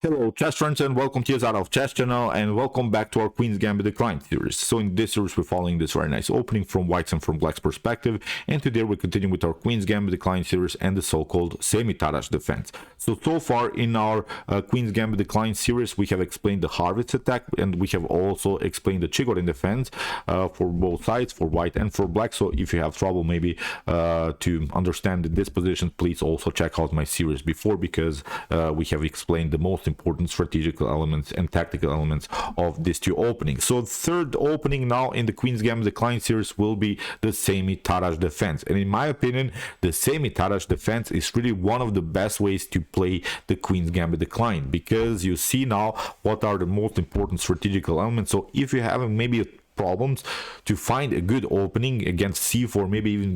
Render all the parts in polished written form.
Hello chess friends and welcome to your out of chess channel and welcome back to our Queen's Gambit Decline series. So in this series we're following this very nice opening from White's and from Black's perspective, and today we're continuing with our Queen's Gambit Decline series and the so-called Semi-Tarrasch Defense. So far in our Queen's Gambit Decline series we have explained the Harvest attack and we have also explained the Strategical defense for both sides, for White and for Black. So if you have trouble maybe to understand this position, please also check out my series before, because we have explained the most important strategical elements and tactical elements of these two openings. So third opening now in the Queen's Gambit Decline series will be the Semi-Tarrasch Defense, and in my opinion the Semi-Tarrasch Defense is really one of the best ways to play the Queen's Gambit Decline, because you see now what are the most important strategical elements. So if you have maybe problems to find a good opening against c4, maybe even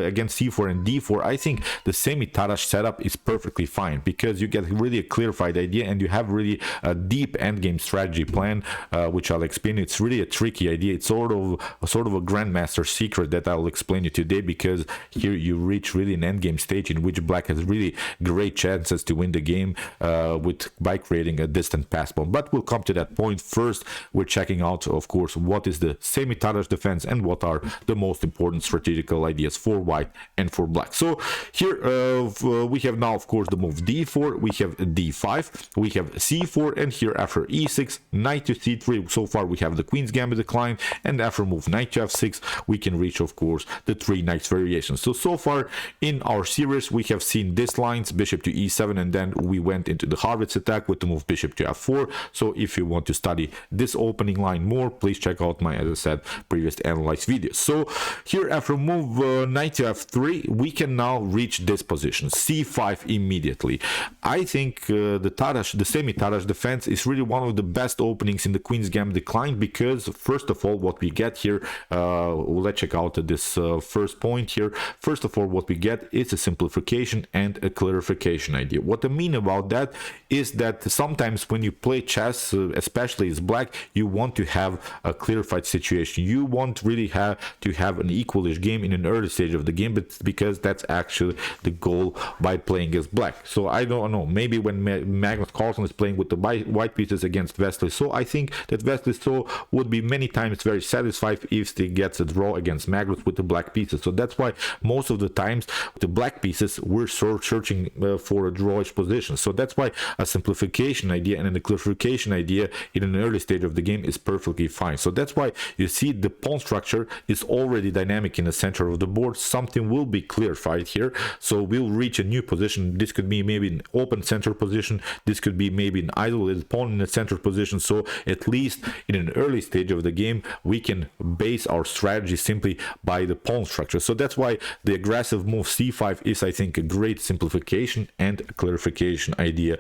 against c4 and d4, I think the Semi-Tarrasch setup is perfectly fine, because you get really a clarified idea and you have really a deep endgame strategy plan, which I'll explain. It's really a tricky idea. It's sort of a grandmaster secret that I'll explain you today, because here you reach really an endgame stage in which Black has really great chances to win the game by creating a distant pass pawn. But we'll come to that point. First we're checking out, of course, what is the Semi-Tarrasch defense and what are the most important strategical ideas for White and for Black. So here we have now, of course, the move d4, we have d5, we have c4, and here after e6, knight to c3. So far we have the Queen's Gambit Decline, and after move knight to f6 we can reach, of course, the 3 knights variation. So far in our series we have seen these lines, bishop to e7, and then we went into the Harvest attack with the move bishop to f4. So if you want to study this opening line more, please check out my, as I said, previous analyzed videos. So here after move knight to f3 we can now reach this position, c5 immediately. I think the Semi-Tarrasch defense is really one of the best openings in the Queen's Gambit Decline, because first of all what we get here, let's check out this first point here. First of all what we get is a simplification and a clarification idea. What I mean about that is that sometimes when you play chess, especially as Black, you want to have a clarified situation. You won't really have to have an equalish game in an early stage of the game, but because that's actually the goal by playing as Black. So I don't know, maybe when Magnus Carlsen is playing with the white pieces against Vesely, so I think that Vesely would be many times very satisfied if he gets a draw against Magnus with the black pieces. So that's why most of the times the black pieces we're searching for a drawish position. So that's why a simplification idea and a clarification idea in an early stage of the game is perfectly fine. So that's why you see the pawn structure is already dynamic in the center of the board. Something will be clarified here, so we'll reach a new position. This could be maybe an open center position, this could be maybe an isolated pawn in the center position. So at least in an early stage of the game we can base our strategy simply by the pawn structure. So that's why the aggressive move c5 is, I think, a great simplification and clarification idea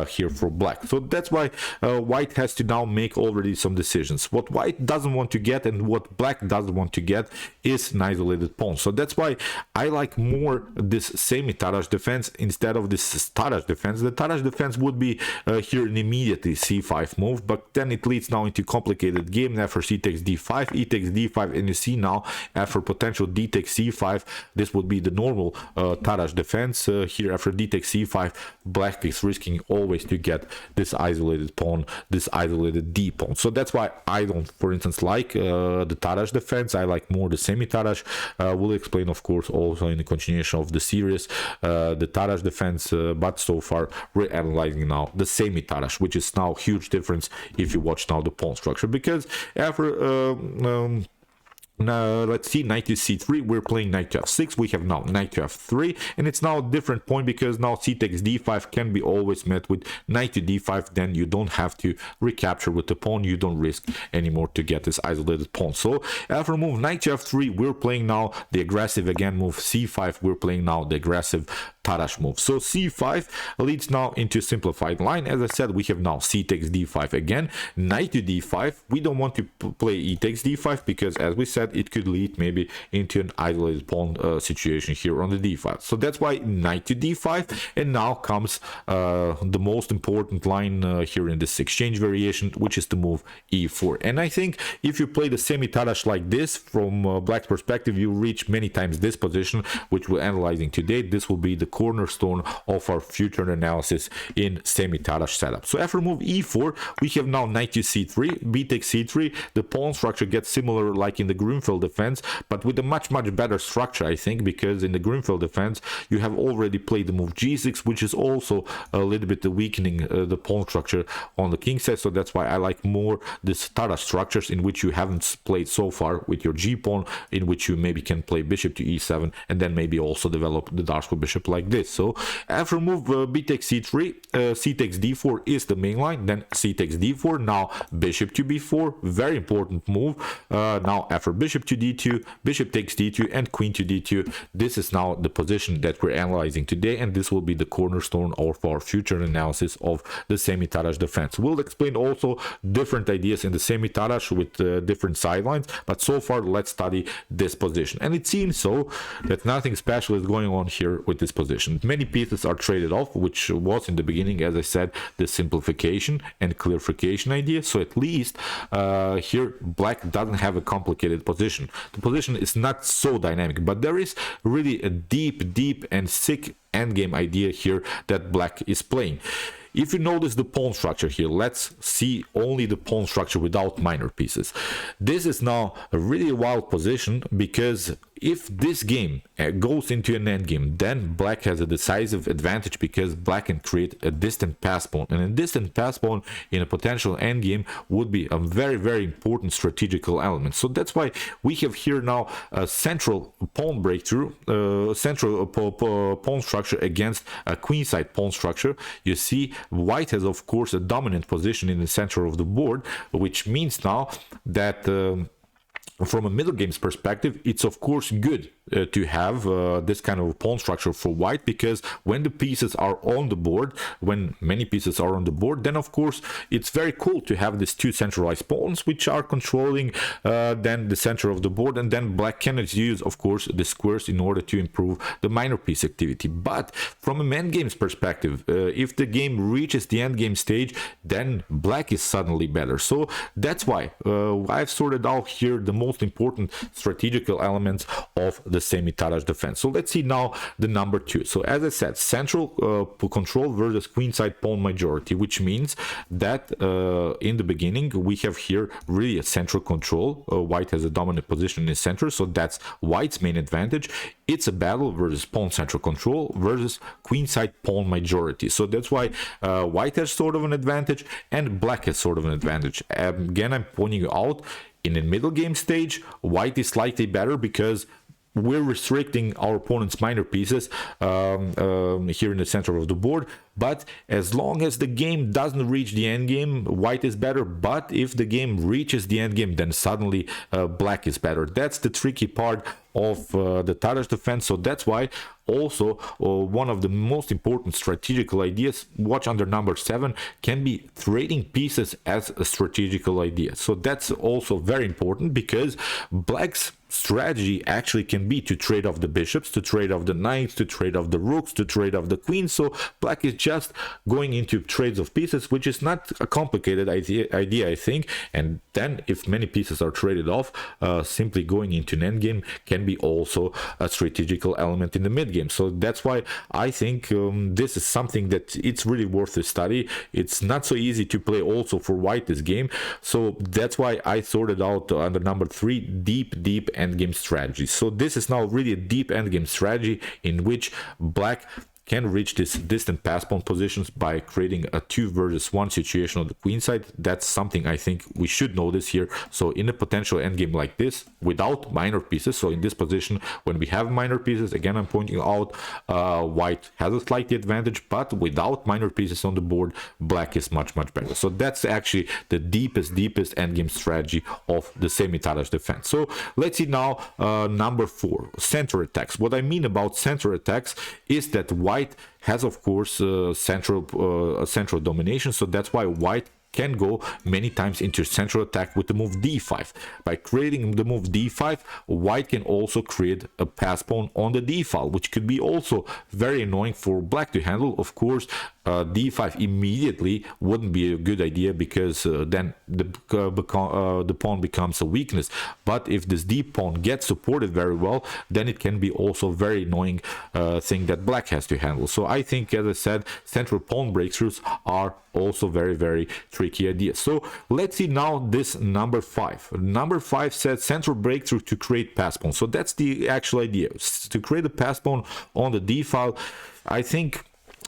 here for Black. So that's why White has to now make already some decisions. What White doesn't want to get and what Black doesn't want to get is an isolated pawn. So that's why I like more this Semi-Tarrasch defense instead of this Tarrasch defense. The Tarrasch defense would be here an immediately c5 move, but then it leads now into complicated game. After c takes d5, e takes d5, and you see now after potential d takes c5, this would be the normal Tarrasch defense. Here after d takes c5, Black is risking always to get this isolated pawn, this isolated d pawn. So that's why I don't, for instance, like the Tarrasch defense. I like more the Semi-Tarrasch. We'll explain, of course, also in the continuation of the series the Tarrasch defense, but so far we're analyzing now the Semi-Tarrasch, which is now huge difference if you watch now the pawn structure, because after now let's see, knight to c3, we're playing knight to f6, we have now knight to f3, and it's now a different point because now c takes d5 can be always met with knight to d5. Then you don't have to recapture with the pawn, you don't risk anymore to get this isolated pawn. So after move knight to f3 we're playing now the aggressive again move c5, we're playing now the aggressive Tarrasch move. So c5 leads now into simplified line. As I said, we have now c takes d5 again, knight to d5. We don't want to play e takes d5 because, as we said, said, it could lead maybe into an isolated pawn situation here on the d file. So that's why knight to d5, and now comes the most important line here in this exchange variation, which is to move e4. And I think if you play the semi-Tarrasch like this, from Black's perspective, you reach many times this position, which we're analyzing today. This will be the cornerstone of our future analysis in semi-Tarrasch setup. So after move e4, we have now knight to c3, b takes c3. The pawn structure gets similar like in the Grünfeld defense, but with a much better structure, I think, because in the Grünfeld defense you have already played the move g6, which is also a little bit weakening the pawn structure on the king side. So that's why I like more this Tarrasch structures, in which you haven't played so far with your g pawn, in which you maybe can play bishop to e7 and then maybe also develop the Darsko bishop like this. So after move b takes c3, c takes d4 is the main line, then c takes d4, now bishop to b4, very important move. Now after bishop to d2, bishop takes d2, and queen to d2. This is now the position that we're analyzing today, and this will be the cornerstone of our future analysis of the semi-Tarrasch defense. We'll explain also different ideas in the semi-Tarrasch with different sidelines, but so far let's study this position. And it seems so that nothing special is going on here with this position. Many pieces are traded off, which was in the beginning, as I said, the simplification and clarification idea. So at least here Black doesn't have a complicated position. The position is not so dynamic, but there is really a deep and sick endgame idea here that Black is playing. If you notice the pawn structure here, let's see only the pawn structure without minor pieces. This is now a really wild position, because if this game goes into an endgame, then Black has a decisive advantage, because Black can create a distant pass pawn, and a distant pass pawn in a potential endgame would be a very important strategical element. So that's why we have here now a central pawn breakthrough, central pawn structure against a queenside pawn structure. You see, White has of course a dominant position in the center of the board, which means now that from a middle games perspective, it's of course good to have this kind of pawn structure for White, because when the pieces are on the board, when many pieces are on the board, then of course it's very cool to have these two centralized pawns which are controlling then the center of the board, and then Black can use of course the squares in order to improve the minor piece activity. But from a end games perspective, if the game reaches the end game stage, then Black is suddenly better. So that's why I've sorted out here the most important strategical elements of the semi-Tarrasch defense. So let's see now the number 2. So as I said, central control versus queenside pawn majority, which means that in the beginning we have here really a central control. White has a dominant position in the center, so that's White's main advantage. It's a battle versus pawn central control versus queenside pawn majority. So that's why White has sort of an advantage and Black has sort of an advantage. Again, I'm pointing out, in the middle game stage, White is slightly better because we're restricting our opponent's minor pieces here in the center of the board. But as long as the game doesn't reach the end game, White is better. But if the game reaches the end game, then suddenly Black is better. That's the tricky part of the Tarrasch defense. So that's why also one of the most important strategical ideas, watch under number 7, can be trading pieces as a strategical idea. So that's also very important, because Black's strategy actually can be to trade off the bishops, to trade off the knights, to trade off the rooks, to trade off the queens. So Black is just going into trades of pieces, which is not a complicated idea, I think. And then if many pieces are traded off, simply going into an endgame can be also a strategical element in the mid game. So that's why I think this is something that it's really worth to study. It's not so easy to play also for White this game. So that's why I sorted out under number 3 deep endgame strategy. So this is now really a deep endgame strategy in which Black can reach this distant pass pawn positions by creating a 2 versus 1 situation on the queen side. That's something I think we should notice here. So in a potential endgame like this, without minor pieces, so in this position when we have minor pieces, again I'm pointing out White has a slight advantage, but without minor pieces on the board, Black is much better. So that's actually the deepest endgame strategy of the semi-Tarrasch defense. So let's see now number 4, center attacks. What I mean about center attacks is that White has of course central domination, so that's why White can go many times into central attack with the move d5. By creating the move d5, white can also create a pass pawn on the d file, which could be also very annoying for black to handle. Of course, d5 immediately wouldn't be a good idea, because then the pawn becomes a weakness. But if this d pawn gets supported very well, then it can be also very annoying thing that black has to handle. So I think, as I said, central pawn breakthroughs are also very tricky ideas. So let's see now this number 5. Number 5 says central breakthrough to create pass pawn. So that's the actual idea, to create a pass pawn on the d file. I think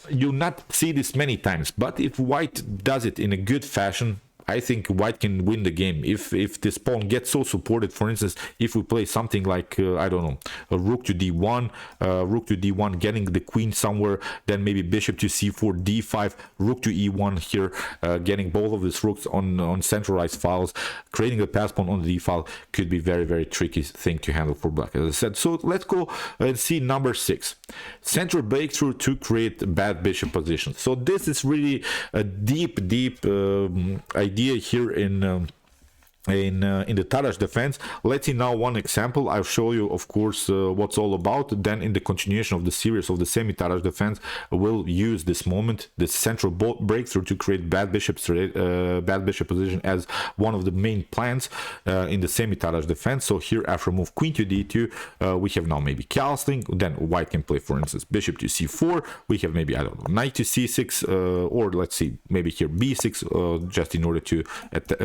you'll not see this many times, but if white does it in a good fashion, I think white can win the game. If this pawn gets so supported, for instance, if we play something like I don't know, a rook to d1, getting the queen somewhere, then maybe bishop to c4, d5, rook to e1 here, getting both of these rooks on centralized files, creating a pass pawn on the d file could be very tricky thing to handle for black, as I said. So let's go and see number 6, central breakthrough to create bad bishop position. So this is really a deep idea here in the Tarrasch defense. Let's see now one example. I'll show you, of course, what's all about. Then in the continuation of the series of the Semi-Tarrasch defense, we'll use this moment, this central breakthrough, to create bad bishop position as one of the main plans in the Semi-Tarrasch defense. So here, after move queen to d2, we have now maybe Carlsen. Then white can play, for instance, bishop to c4. We have maybe, I don't know, knight to c6, or let's see, maybe here b6, just in order to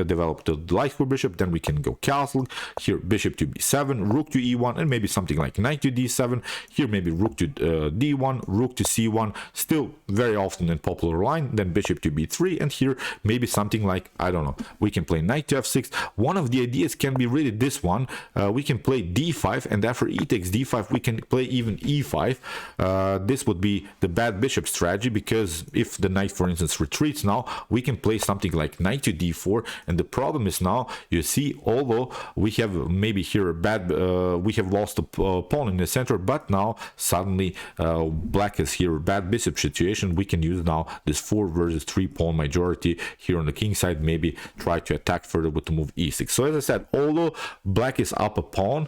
develop the life for bishop. Then we can go castle here, bishop to b7, rook to e1, and maybe something like knight to d7. Here maybe rook to d1, rook to c1, still very often in popular line. Then bishop to b3, and here maybe something like, I don't know, we can play knight to f6. One of the ideas can be really this one. We can play d5, and after e takes d5, we can play even e5. This would be the bad bishop strategy, because if the knight, for instance, retreats now, we can play something like knight to d4. And the problem is now, you see, although we have maybe here a bad, we have lost a pawn in the center, but now suddenly black is here a bad bishop situation. We can use now this 4 versus 3 pawn majority here on the king side, maybe try to attack further with the move e6. So as I said, although black is up a pawn,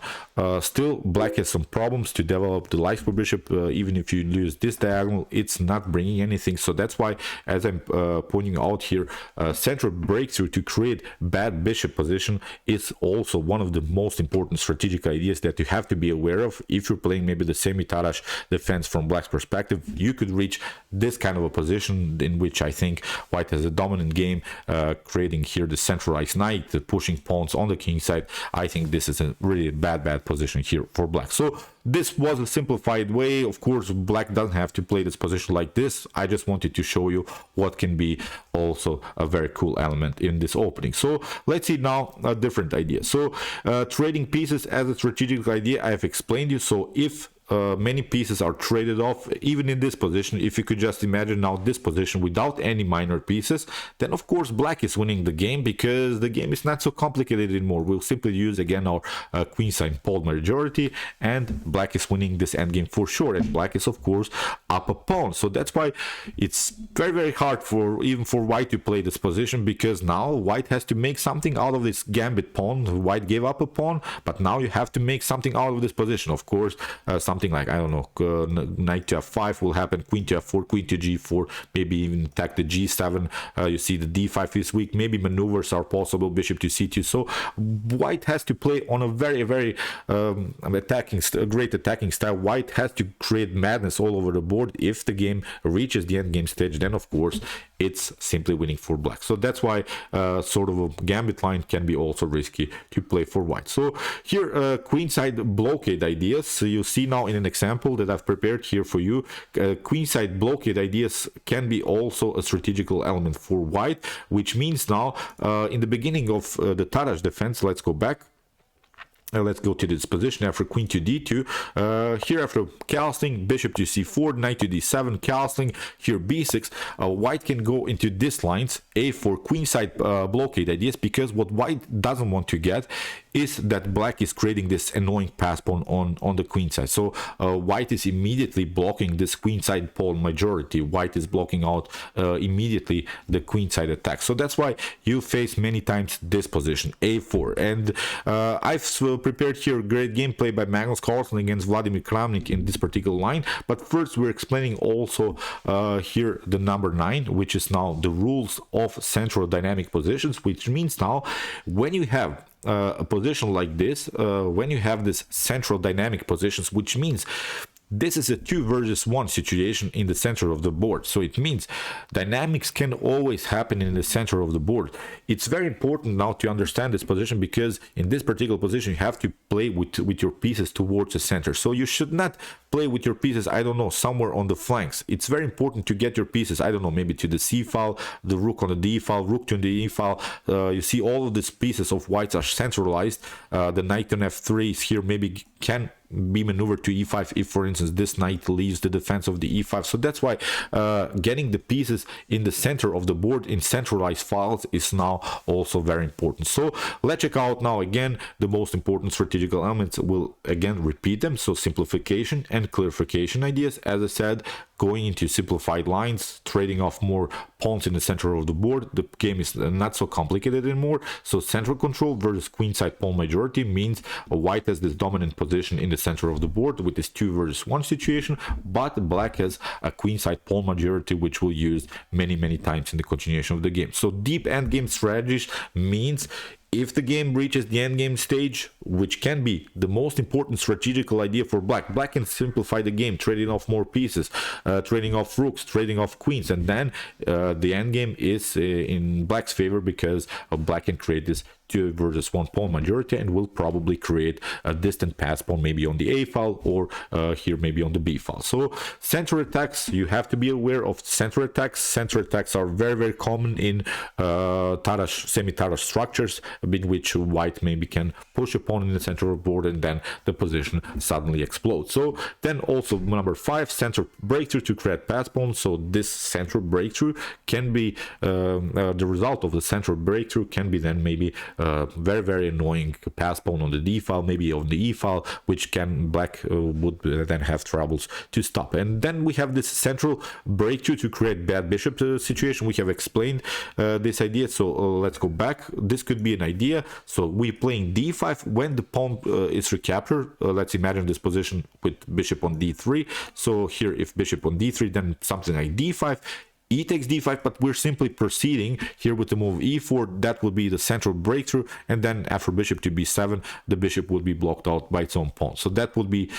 still black has some problems to develop the life for bishop. Even if you lose this diagonal, it's not bringing anything. So that's why, as I'm pointing out here, central breakthrough to create bad bishop position is also one of the most important strategic ideas that you have to be aware of. If you're playing maybe the Semi-Tarrasch defense from black's perspective, you could reach this kind of a position in which I think white has a dominant game, creating here the centralized knight, the pushing pawns on the king side. I think this is a really bad position here for black. So this was a simplified way. Of course, black doesn't have to play this position like this. I just wanted to show you what can be also a very cool element in this opening. So let's see now a different idea. So trading pieces as a strategic idea, I have explained you. So if many pieces are traded off, even in this position, if you could just imagine now this position without any minor pieces, then of course black is winning the game, because the game is not so complicated anymore. We'll simply use again our queenside pawn majority, and black is winning this endgame for sure. And black is of course up a pawn, so that's why it's very hard for even for white to play this position, because now white has to make something out of this gambit pawn. White gave up a pawn, but now you have to make something out of this position. Of course, something like, I don't know, knight to f5 will happen, queen to f4, queen to g4, maybe even attack the g7. You see the d5 is weak, maybe maneuvers are possible, bishop to c2. So white has to play on a very great attacking style. White has to create madness all over the board. If the game reaches the end game stage, then of course it's simply winning for black. So that's why sort of a gambit line can be also risky to play for white. So here queenside blockade ideas. So you see now in an example that I've prepared here for you, queenside blockade ideas can be also a strategical element for white, which means now in the beginning of the Tarrasch defense, let's go back. let's go to this position after queen to d2. Here after castling, bishop to c4, knight to d7, castling, here b6. White can go into these lines, a4, queenside blockade ideas, because what white doesn't want to get is that black is creating this annoying pass pawn on the queen side. So white is immediately blocking this queenside pawn majority. White is blocking out immediately the queenside attack. So that's why you face many times this position, a4. And I've prepared here great gameplay by Magnus Carlsen against Vladimir Kramnik in this particular line. But first we're explaining also here the number 9, which is now the rules of central dynamic positions, which means now when you have a position like this, when you have this central dynamic positions, which means this is a 2 versus 1 situation in the center of the board. So it means dynamics can always happen in the center of the board. It's very important now to understand this position, because in this particular position you have to play with your pieces towards the center. So you should not play with your pieces, I don't know, somewhere on the flanks. It's very important to get your pieces, I don't know, maybe to the c file, the rook on the d file, rook to the e file. You see all of these pieces of whites are centralized. The knight on f3 is here, maybe can be maneuvered to e5 if, for instance, this knight leaves the defense of the e5. So that's why getting the pieces in the center of the board in centralized files is now also very important. So let's check out now again the most important strategical elements. We'll again repeat them. So simplification and clarification ideas, as I said, going into simplified lines, trading off more pawns in the center of the board. The game is not so complicated anymore. So central control versus queenside pawn majority means white has this dominant position in the center of the board with this 2 versus 1 situation, but black has a queenside pawn majority, which we'll use many times in the continuation of the game. So deep endgame strategies means if the game reaches the endgame stage, which can be the most important strategical idea for black, black can simplify the game, trading off more pieces, trading off rooks, trading off queens, and then the endgame is in black's favor, because black can create this 2 versus 1 pawn majority and will probably create a distant pass pawn maybe on the a file or here maybe on the b file. So center attacks, you have to be aware of center attacks. Center attacks are very common in semi-Tarrasch structures, in which white maybe can push a pawn in the center of the board and then the position suddenly explodes. So then also number 5, center breakthrough to create pass pawn. So this center breakthrough can be the result of the center breakthrough can be then maybe very annoying pass pawn on the d file, maybe on the e file, which can black would then have troubles to stop. And then we have this central breakthrough to create bad bishop situation. We have explained this idea, so let's go back. This could be an idea. So we're playing d5 when the pawn is recaptured. Let's imagine this position with bishop on d3. So here if bishop on d3, then something like d5, e takes d5, but we're simply proceeding here with the move e4. That would be the central breakthrough, and then after bishop to b7, the bishop would be blocked out by its own pawn. So that would be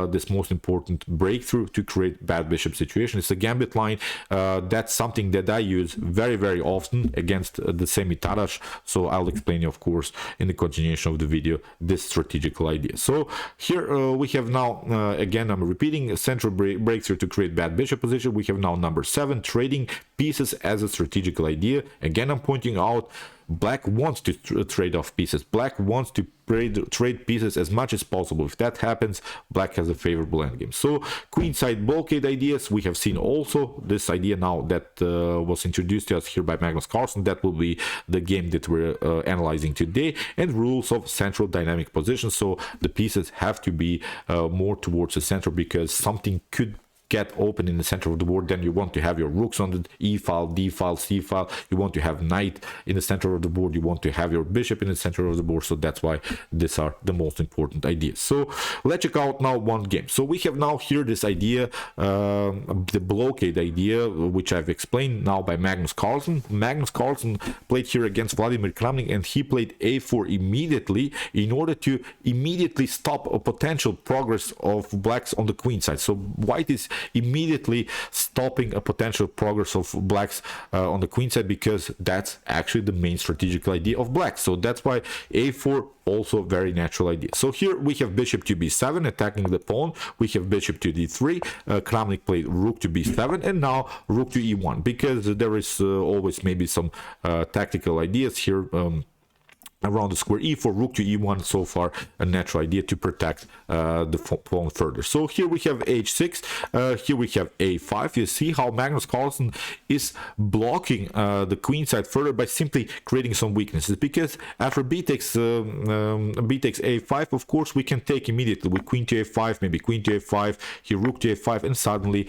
this most important breakthrough to create bad bishop situation. It's a gambit line. That's something that I use very often against the Semi-Tarrasch. So I'll explain you, of course, in the continuation of the video, this strategical idea. So here we have now, again, I'm repeating, a central breakthrough to create bad bishop position. We have now number 7, trading pieces as a strategical idea. Again, I'm pointing out black wants to trade off pieces. Black wants to trade pieces as much as possible. If that happens, black has a favorable endgame. So queenside blockade ideas, we have seen also this idea now that was introduced to us here by Magnus Carlsen. That will be the game that we're analyzing today. And rules of central dynamic position. So the pieces have to be more towards the center, because something could get open in the center of the board. Then you want to have your rooks on the e file, d file, c file. You want to have knight in the center of the board. You want to have your bishop in the center of the board. So that's why these are the most important ideas. So let's check out now one game. So we have now here this idea, the blockade idea, which I've explained now by Magnus Carlsen. Magnus Carlsen played here against Vladimir Kramnik, and he played a4 immediately in order to immediately stop a potential progress of blacks on the queen side. So white is immediately stopping a potential progress of blacks on the queen side, because that's actually the main strategical idea of black. So that's why a4 also very natural idea. So here we have bishop to b7 attacking the pawn. We have bishop to d3. Kramnik played rook to b7, and now rook to e1, because there is always maybe some tactical ideas here. around the square e4, rook to e1, so far a natural idea to protect the pawn further. So here we have h6, here we have a5. You see how Magnus Carlsen is blocking the queen side further by simply creating some weaknesses, because after b takes a5, of course we can take immediately with queen to a5, maybe queen to a5, here rook to a5, and suddenly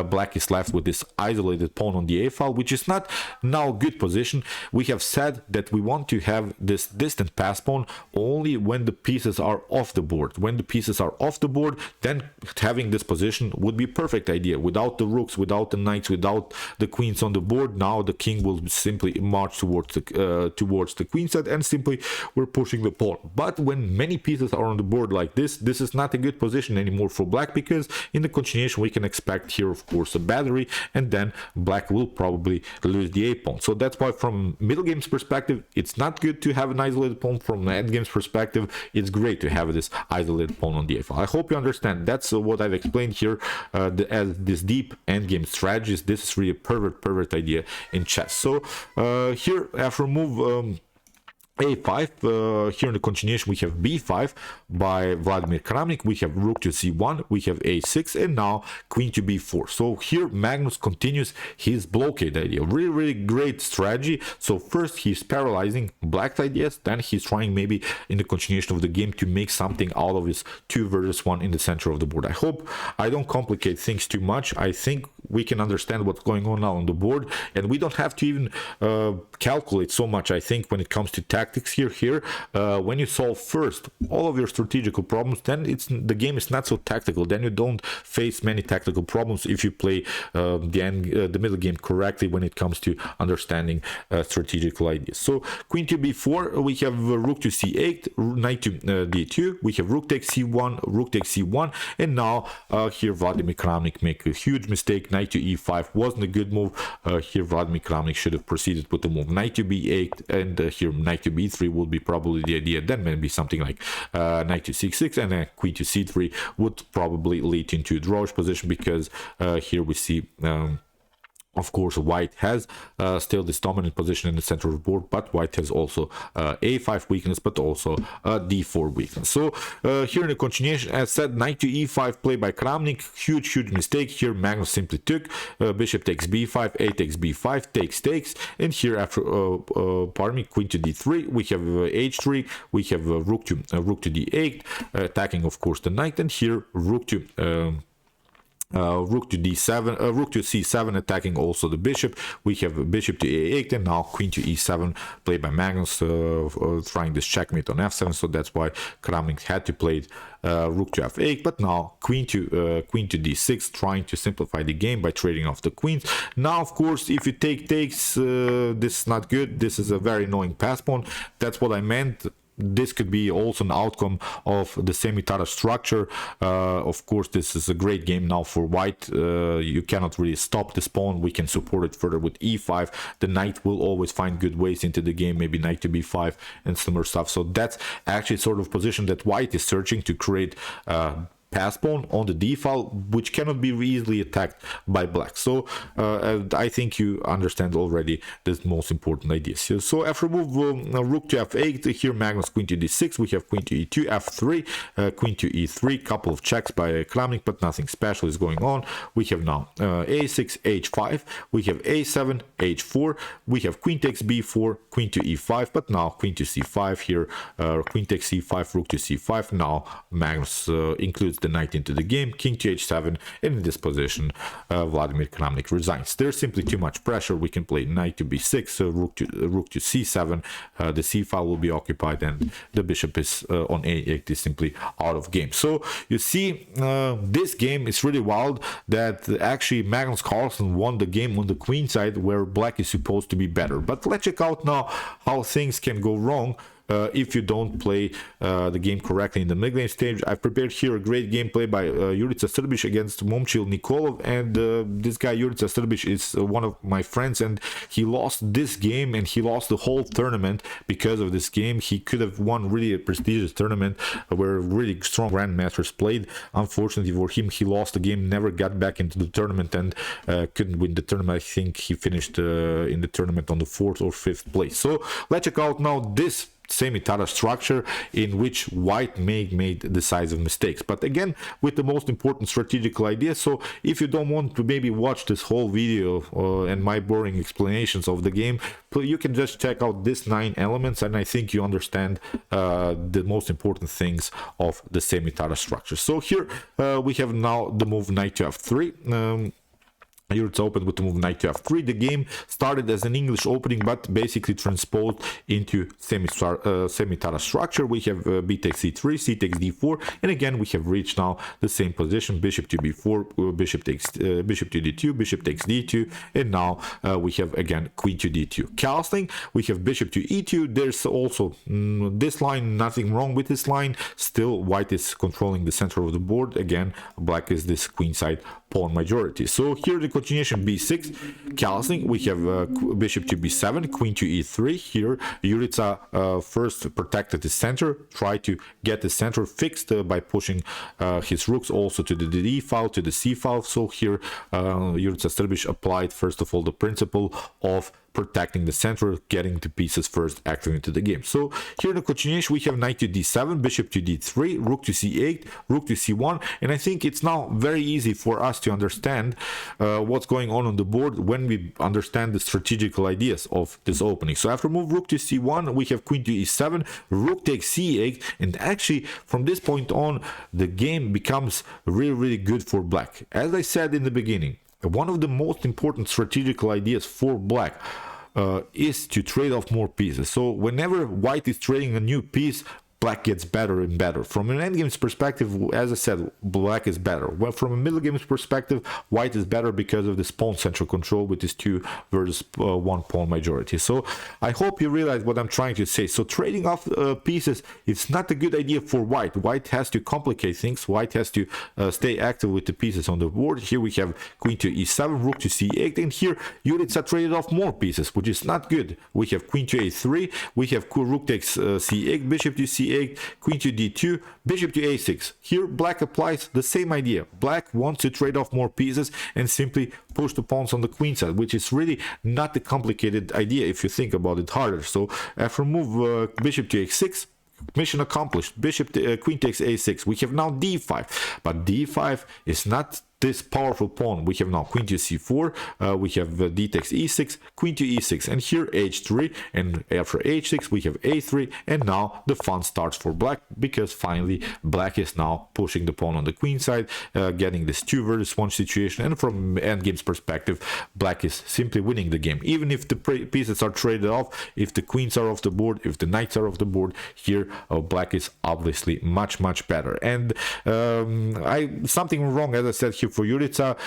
black is left with this isolated pawn on the a file, which is not now a good position. We have said that we want to have this distant pass pawn only when the pieces are off the board. When the pieces are off the board, then having this position would be a perfect idea. Without the rooks, without the knights, without the queens on the board, now the king will simply march towards the queen side, and simply we're pushing the pawn. But when many pieces are on the board like this, this is not a good position anymore for black, because in the continuation we can expect here, of course, a battery, and then black will probably lose the a pawn. So that's why from middle game's perspective, it's not good to have an isolated pawn. From the end game's perspective, it's great to have this isolated pawn on the a file. I hope you understand. That's what I've explained here as this deep end game strategies. This is really a perfect idea in chess. So here after move a5, here in the continuation we have b5 by Vladimir Kramnik, we have rook to c1, we have a6, and now queen to b4. So here Magnus continues his blockade idea. Really great strategy. So first he's paralyzing black's ideas, then he's trying maybe in the continuation of the game to make something out of his 2 versus 1 in the center of the board. I hope I don't complicate things too much. I think we can understand what's going on now on the board, and we don't have to even calculate so much. I think when it comes to tactics here, when you solve first all of your strategical problems, then the game is not so tactical. Then you don't face many tactical problems if you play the middle game correctly when it comes to understanding strategical ideas. So queen to b4, we have rook to c8, knight to d2, we have rook takes c1, rook takes c1, and now here Vladimir Kramnik make a huge mistake. Knight to e5 wasn't a good move. Here Vladimir Kramnik should have proceeded with the move knight to b8, and here knight to b3 would be probably the idea. Then maybe something like knight to c6, and then queen to c3 would probably lead into a drawish position, because here we see of course white has still this dominant position in the center of the board, but white has also a5 weakness, but also d4 weakness. So here in the continuation, as said, knight to e5 play by Kramnik, huge mistake. Here Magnus simply took bishop takes b5, a takes b5, takes, and here after pardon me, queen to d3, we have h3, we have rook to d8, attacking of course the knight, and here rook to d7, rook to c7, attacking also the bishop. We have bishop to a8, and now queen to e7 played by Magnus, trying this checkmate on f7. So that's why Kramnik had to play rook to f8, but now queen to d6, trying to simplify the game by trading off the queens. Now of course if you takes, this is not good. This is a very annoying pass pawn. That's what I meant. This could be also an outcome of the Semi-Tarrasch structure. Of course, this is a great game now for white. You cannot really stop this pawn. We can support it further with e5. The knight will always find good ways into the game, maybe knight to b5 and similar stuff. So that's actually sort of position that white is searching to create pass pawn on the d file, which cannot be easily attacked by black. So I think you understand already the most important ideas here. So after move rook to f8, here Magnus queen to d6, we have queen to e2, f3, queen to e3, couple of checks by Kramnik, but nothing special is going on. We have now a6, h5, we have a7, h4, we have queen takes b4, queen to e5, but now queen to c5 here, queen takes c5, rook to c5. Now Magnus includes the knight into the game, king to h7, and in this position Vladimir Kramnik resigns. There's simply too much pressure. We can play knight to b6, rook to c7, the c file will be occupied, and the bishop is on a8 is simply out of game. So you see, this game is really wild, that actually Magnus Carlsen won the game on the queen side where black is supposed to be better. But let's check out now how things can go wrong if you don't play the game correctly in the mid-game stage. I've prepared here a great gameplay by Jurica Srbic against Momchil Nikolov, and this guy Jurica Srbic is one of my friends, and he lost this game and he lost the whole tournament because of this game. He could have won really a prestigious tournament where really strong grandmasters played. Unfortunately for him, he lost the game, never got back into the tournament, and couldn't win the tournament. I think he finished in the tournament on the 4th or 5th place. So let's check out now this Semi-Tarrasch structure in which white made decisive mistakes. But again, with the most important strategical idea. So if you don't want to maybe watch this whole video and my boring explanations of the game, you can just check out these 9 elements, and I think you understand the most important things of the Semi-Tarrasch structure. So here we have now the move knight to f3. Here it's opened with the move knight to f3. The game started as an English opening, but basically transposed into Semi-Tarrasch structure. We have b takes c3, c takes d4, and again we have reached now the same position: bishop to b4, bishop to d2, bishop takes d2, and now we have again queen to d2. Castling, we have bishop to e2. There's also this line, nothing wrong with this line. Still, white is controlling the center of the board. Again, black is this queenside pawn majority. So here the continuation b6, castling, we have bishop to b7, queen to e3. Here Jurica first protected the center, tried to get the center fixed by pushing his rooks also to the d file, to the c file. So here Jurica Srbić applied first of all the principle of protecting the center, getting the pieces first active into the game. So here in the continuation we have knight to d7, bishop to d3, rook to c8, rook to c1, and I think it's now very easy for us to understand what's going on the board when we understand the strategical ideas of this opening. So after move rook to c1, we have queen to e7, rook takes c8, and actually from this point on the game becomes really good for black. As I said in the beginning, one of the most important strategical ideas for black is to trade off more pieces. So whenever white is trading a new piece, black gets better and better. From an endgame's perspective, as I said, black is better. Well, from a middle game's perspective, white is better because of this pawn central control with this 2 versus 1 pawn majority. So I hope you realize what I'm trying to say. So trading off pieces, it's not a good idea for white. White has to complicate things. White has to stay active with the pieces on the board. Here we have queen to e7, rook to c8, and here Jurica traded off more pieces, which is not good. We have queen to a3, we have rook takes c8, bishop to c8, queen to d2, bishop to a6. Here black applies the same idea. Black wants to trade off more pieces and simply push the pawns on the queen side, which is really not a complicated idea if you think about it harder. So after move bishop to a6, mission accomplished. Bishop to, queen takes a6. We have now d5, but d5 is not this powerful pawn. We have now queen to c4, we have d takes e6, queen to e6, and here h3, and after h6 we have a3, and now the fun starts for black, because finally black is now pushing the pawn on the queen side, getting this 2 versus 1 situation, and from endgame's perspective, black is simply winning the game. Even if the pieces are traded off, if the queens are off the board, if the knights are off the board, here black is obviously much better. And something wrong, as I said, here for Jurica,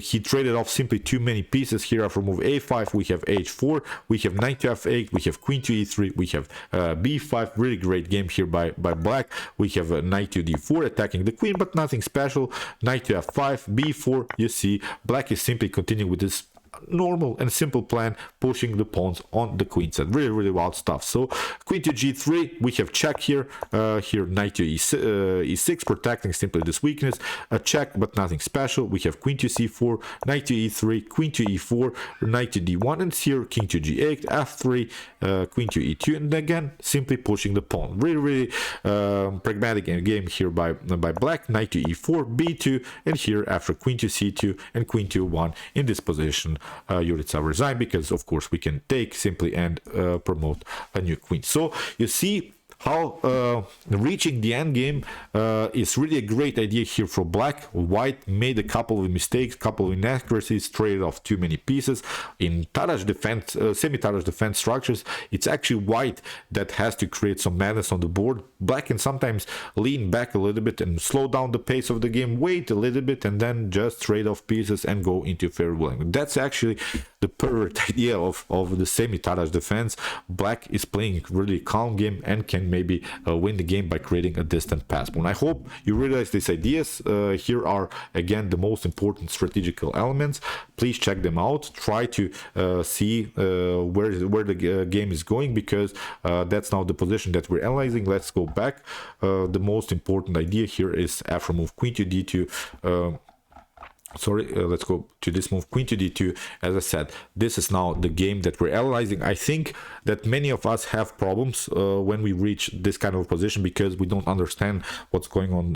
he traded off simply too many pieces. Here after move a5 we have h4, we have knight to f8, we have queen to e3, we have b5. Really great game here by black. We have knight to d4 attacking the queen, but nothing special. Knight to f5, b4. You see black is simply continuing with this normal and simple plan, pushing the pawns on the queen side. Really wild stuff. So queen to g3, we have check here. Here knight to e6, protecting simply this weakness. A check, but nothing special. We have queen to c4, knight to e3, queen to e4, knight to d1, and here king to g8, f3, queen to e2, and again simply pushing the pawn. Really pragmatic game here by black. Knight to e4, b2, and here after queen to c2 and queen to 1 in this position, Jurica resign, because of course we can take simply and promote a new queen. So you see how reaching the end game is really a great idea here for black. White made a couple of mistakes, couple of inaccuracies, traded off too many pieces. In Tarrasch defense, Semi-Tarrasch defense structures, it's actually white that has to create some madness on the board. Black can sometimes lean back a little bit and slow down the pace of the game, wait a little bit, and then just trade off pieces and go into fair willing. That's actually the perfect idea of the Semi-Tarrasch defense. Black is playing really calm game and can maybe win the game by creating a distant pass pawn. I hope you realize these ideas. Here are again the most important strategical elements. Please check them out. Try to see where the game is going, because that's now the position that we're analyzing. Let's go back. The most important idea here is after move queen to d2. let's go to this move, queen to d2. As I said, this is now the game that we're analyzing. I think that many of us have problems when we reach this kind of position because we don't understand what's going on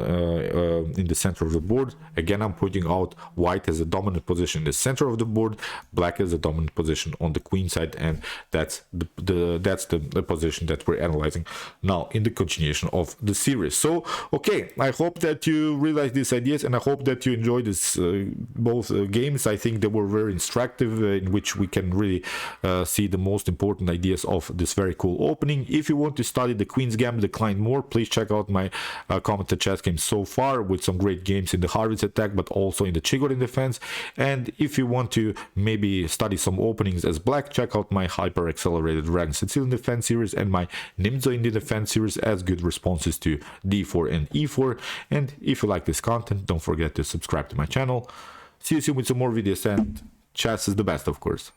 in the center of the board. Again, I'm pointing out white has a dominant position in the center of the board, black has a dominant position on the queen side, and that's the position that we're analyzing now in the continuation of the series. So okay, I hope that you realize these ideas, and I hope that you enjoy this both games. I think they were very instructive, in which we can really see the most important ideas of this very cool opening. If you want to study the Queen's Gambit decline more, please check out my commented chess games so far, with some great games in the Harvard's attack, but also in the Strategical defense. And if you want to maybe study some openings as black, check out my hyper accelerated Rxc8 defense series and my Nb3 defense series as good responses to d4 and e4. And if you like this content, don't forget to subscribe to my channel. See you soon with some more videos, and chess is the best, of course.